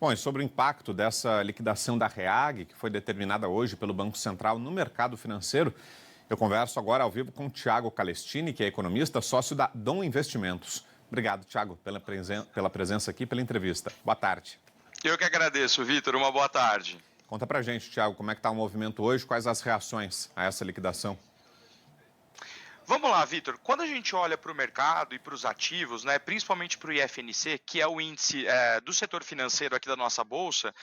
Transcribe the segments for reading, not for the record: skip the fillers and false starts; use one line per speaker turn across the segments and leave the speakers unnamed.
Bom, e sobre o impacto dessa liquidação da REAG, que foi determinada hoje pelo Banco Central no mercado financeiro, eu converso agora ao vivo com o Thiago Calestini, que é economista, sócio da Dom Investimentos. Obrigado, Thiago, pela presença aqui, pela entrevista. Boa tarde.
Eu que agradeço, Vitor. Uma boa tarde.
Conta pra gente, Thiago, como é que está o movimento hoje, quais as reações a essa liquidação?
Vamos lá, Vitor. Quando a gente olha para o mercado e para os ativos, né, principalmente para o IFNC, que é o índice do setor financeiro aqui da nossa bolsa,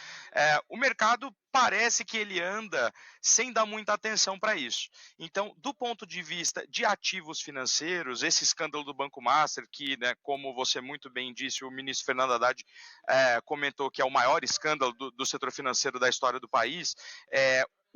o mercado parece que ele anda sem dar muita atenção para isso. Então, do ponto de vista de ativos financeiros, esse escândalo do Banco Master, que, né, como você muito bem disse, o ministro Fernando Haddad comentou que é o maior escândalo do setor financeiro da história do país,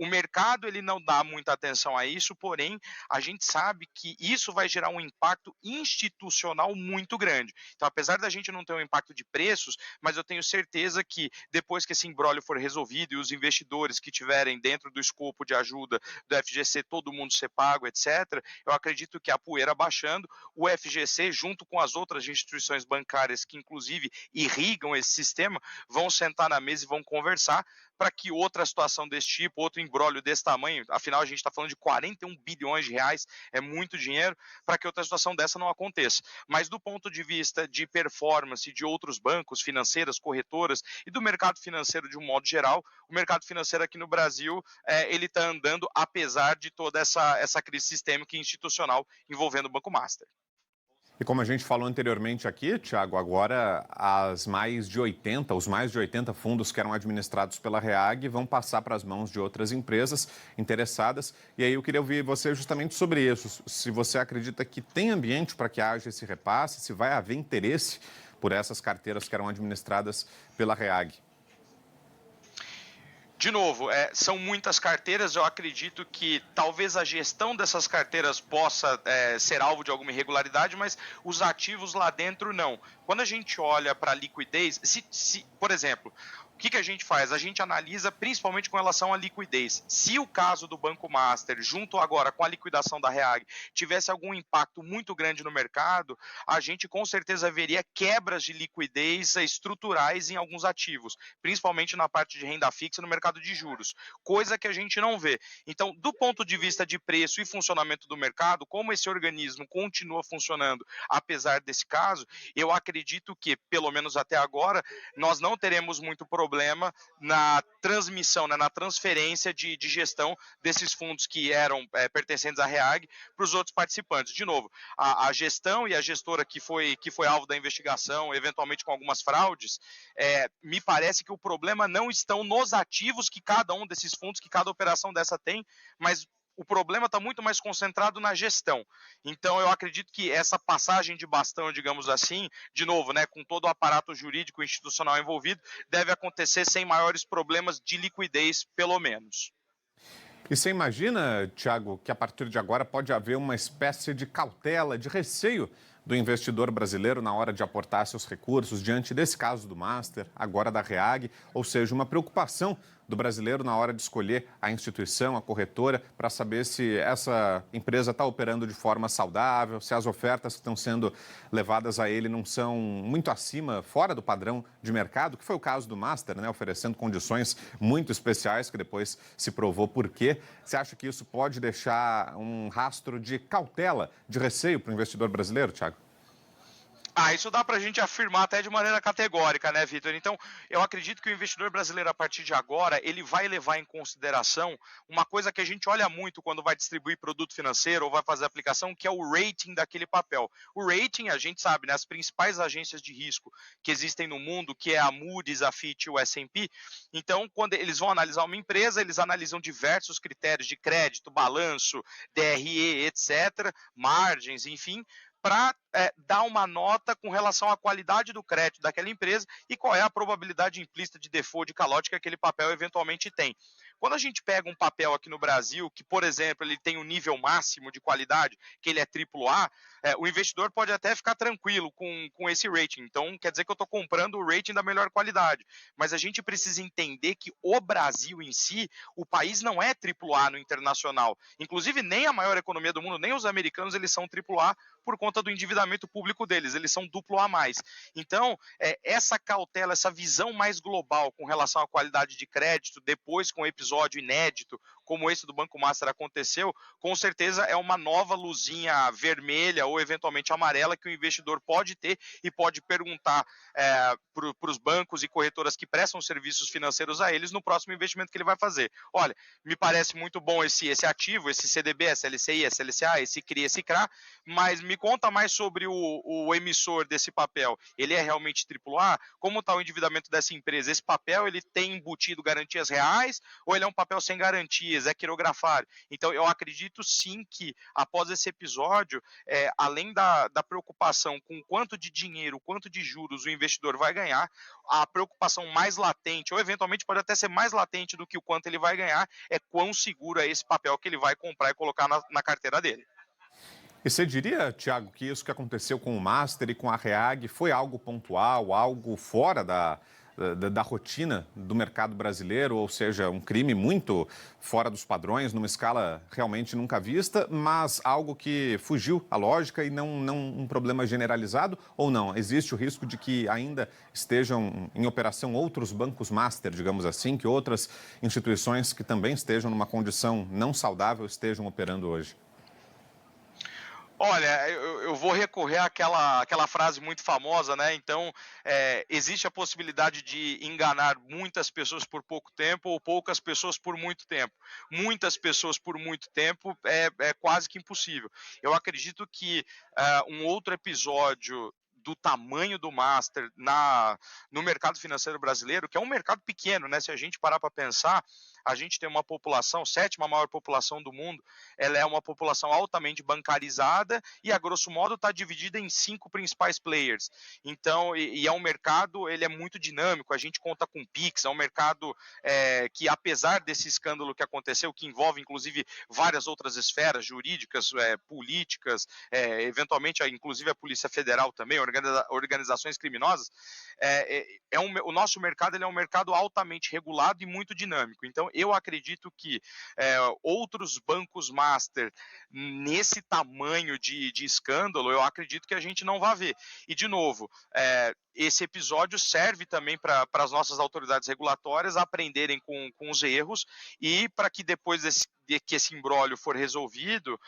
o mercado ele não dá muita atenção a isso, porém a gente sabe que isso vai gerar um impacto institucional muito grande. Então, apesar da gente não ter um impacto de preços, mas eu tenho certeza que depois que esse imbróglio for resolvido e os investidores que tiverem dentro do escopo de ajuda do FGC, todo mundo ser pago, etc., eu acredito que a poeira baixando, o FGC, junto com as outras instituições bancárias que inclusive irrigam esse sistema, vão sentar na mesa e vão conversar para que outra situação desse tipo, outro imbróglio desse tamanho, afinal a gente está falando de 41 bilhões de reais, é muito dinheiro, para que outra situação dessa não aconteça. Mas do ponto de vista de performance de outros bancos, financeiras, corretoras e do mercado financeiro de um modo geral, o mercado financeiro aqui no Brasil, ele está andando apesar de toda essa crise sistêmica e institucional envolvendo o Banco Master.
E como a gente falou anteriormente aqui, Thiago, agora os mais de 80 fundos que eram administrados pela REAG vão passar para as mãos de outras empresas interessadas. E aí eu queria ouvir você justamente sobre isso. Se você acredita que tem ambiente para que haja esse repasse, se vai haver interesse por essas carteiras que eram administradas pela REAG.
De novo, são muitas carteiras, eu acredito que talvez a gestão dessas carteiras possa ser alvo de alguma irregularidade, mas os ativos lá dentro não. Quando a gente olha para a liquidez, por exemplo, o que a gente faz? A gente analisa principalmente com relação à liquidez. Se o caso do Banco Master, junto agora com a liquidação da REAG, tivesse algum impacto muito grande no mercado, a gente com certeza veria quebras de liquidez estruturais em alguns ativos, principalmente na parte de renda fixa no mercado de juros, coisa que a gente não vê. Então, do ponto de vista de preço e funcionamento do mercado, como esse organismo continua funcionando apesar desse caso, eu acredito que, pelo menos até agora, nós não teremos muito problema na transmissão, né, na transferência de gestão desses fundos que eram pertencentes à REAG para os outros participantes. De novo, a gestão e a gestora que foi alvo da investigação, eventualmente com algumas fraudes, me parece que o problema não estão nos ativos que cada um desses fundos, que cada operação dessa tem, mas o problema está muito mais concentrado na gestão. Então, eu acredito que essa passagem de bastão, digamos assim, de novo, né, com todo o aparato jurídico e institucional envolvido, deve acontecer sem maiores problemas de liquidez, pelo menos.
E você imagina, Thiago, que a partir de agora pode haver uma espécie de cautela, de receio do investidor brasileiro na hora de aportar seus recursos diante desse caso do Master, agora da REAG, ou seja, uma preocupação do brasileiro na hora de escolher a instituição, a corretora, para saber se essa empresa está operando de forma saudável, se as ofertas que estão sendo levadas a ele não são muito acima, fora do padrão de mercado, que foi o caso do Master, né, oferecendo condições muito especiais, que depois se provou por quê. Você acha que isso pode deixar um rastro de cautela, de receio para o investidor brasileiro, Thiago?
Isso dá para a gente afirmar até de maneira categórica, né, Vitor? Então, eu acredito que o investidor brasileiro, a partir de agora, ele vai levar em consideração uma coisa que a gente olha muito quando vai distribuir produto financeiro ou vai fazer aplicação, que é o rating daquele papel. O rating, a gente sabe, né, as principais agências de risco que existem no mundo, que é a Moody's, a Fitch e o S&P. Então, quando eles vão analisar uma empresa, eles analisam diversos critérios de crédito, balanço, DRE, etc., margens, enfim, para dar uma nota com relação à qualidade do crédito daquela empresa e qual é a probabilidade implícita de default, de calote que aquele papel eventualmente tem. Quando a gente pega um papel aqui no Brasil, que, por exemplo, ele tem um nível máximo de qualidade, que ele é AAA, o investidor pode até ficar tranquilo com esse rating. Então, quer dizer que eu estou comprando o rating da melhor qualidade. Mas a gente precisa entender que o Brasil em si, o país não é AAA no internacional. Inclusive, nem a maior economia do mundo, nem os americanos, eles são AAA por conta do endividamento endividamento público deles, eles são duplo a mais. Então, essa cautela, essa visão mais global com relação à qualidade de crédito, depois com um episódio inédito, como esse do Banco Master aconteceu, com certeza é uma nova luzinha vermelha ou eventualmente amarela que o investidor pode ter e pode perguntar para os bancos e corretoras que prestam serviços financeiros a eles no próximo investimento que ele vai fazer. Olha, me parece muito bom esse ativo, esse CDB, esse LCI, esse LCA, esse CRI, esse CRA, mas me conta mais sobre o emissor desse papel. Ele é realmente AAA? Como está o endividamento dessa empresa? Esse papel ele tem embutido garantias reais ou ele é um papel sem garantias, é quirografário? Então, eu acredito sim que após esse episódio, além da preocupação com o quanto de dinheiro, quanto de juros o investidor vai ganhar, a preocupação mais latente, ou eventualmente pode até ser mais latente do que o quanto ele vai ganhar, é quão seguro é esse papel que ele vai comprar e colocar na carteira dele.
E você diria, Thiago, que isso que aconteceu com o Master e com a Reag foi algo pontual, algo fora da rotina do mercado brasileiro, ou seja, um crime muito fora dos padrões, numa escala realmente nunca vista, mas algo que fugiu à lógica e não um problema generalizado, ou não? Existe o risco de que ainda estejam em operação outros bancos master, digamos assim, que outras instituições que também estejam numa condição não saudável estejam operando hoje?
Olha, eu vou recorrer àquela frase muito famosa, né? Então, existe a possibilidade de enganar muitas pessoas por pouco tempo ou poucas pessoas por muito tempo. Muitas pessoas por muito tempo é quase que impossível. Eu acredito que um outro episódio do tamanho do Master no mercado financeiro brasileiro, que é um mercado pequeno, né? Se a gente parar para pensar, a gente tem uma população, sétima maior população do mundo, ela é uma população altamente bancarizada e, a grosso modo, está dividida em 5 principais players. Então, e é um mercado, ele é muito dinâmico, a gente conta com Pix, é um mercado que, apesar desse escândalo que aconteceu, que envolve, inclusive, várias outras esferas jurídicas, políticas, eventualmente, inclusive a Polícia Federal também, organizações criminosas, o nosso mercado ele é um mercado altamente regulado e muito dinâmico. Então, eu acredito que outros bancos master nesse tamanho de escândalo, eu acredito que a gente não vai ver. E, de novo, esse episódio serve também para as nossas autoridades regulatórias aprenderem com os erros e para que depois de que esse imbróglio for resolvido,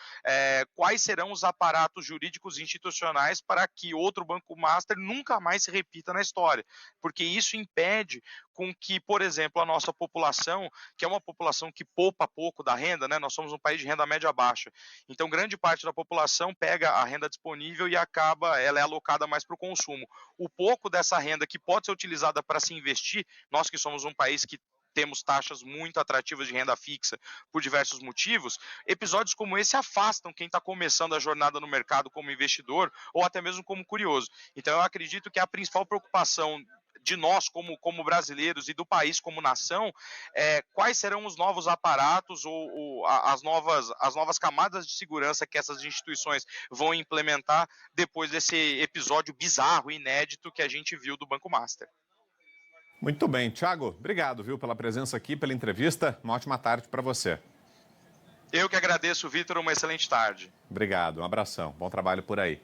quais serão os aparatos jurídicos e institucionais para que outro banco master nunca mais se repita na história. Porque isso impede com que, por exemplo, a nossa população, que é uma população que poupa pouco da renda, né? Nós somos um país de renda média baixa. Então, grande parte da população pega a renda disponível e ela é alocada mais para o consumo. O pouco dessa renda que pode ser utilizada para se investir, nós que somos um país que temos taxas muito atrativas de renda fixa por diversos motivos, episódios como esse afastam quem está começando a jornada no mercado como investidor ou até mesmo como curioso. Então, eu acredito que a principal preocupação de nós como brasileiros e do país como nação, quais serão os novos aparatos ou as novas camadas de segurança que essas instituições vão implementar depois desse episódio bizarro e inédito que a gente viu do Banco Master.
Muito bem, Thiago, obrigado, viu, pela presença aqui, pela entrevista. Uma ótima tarde para você.
Eu que agradeço, Vitor, uma excelente tarde.
Obrigado, um abração, bom trabalho por aí.